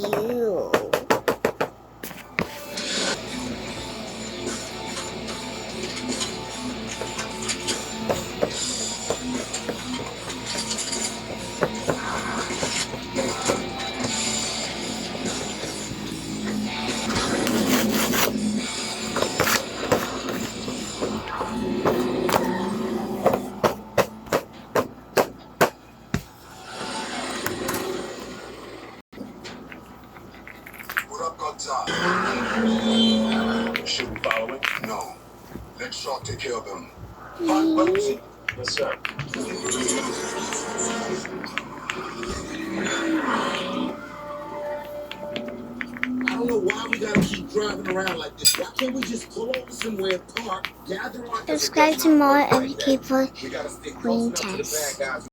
you. What up, Godzilla? Should we follow him? No. Let Shaw take care of him. Bugsy. Yes, sir. I don't know why we gotta keep driving around like this. Why can't we just pull over somewhere, park, gather our... Subscribe to more MK for Queen Test.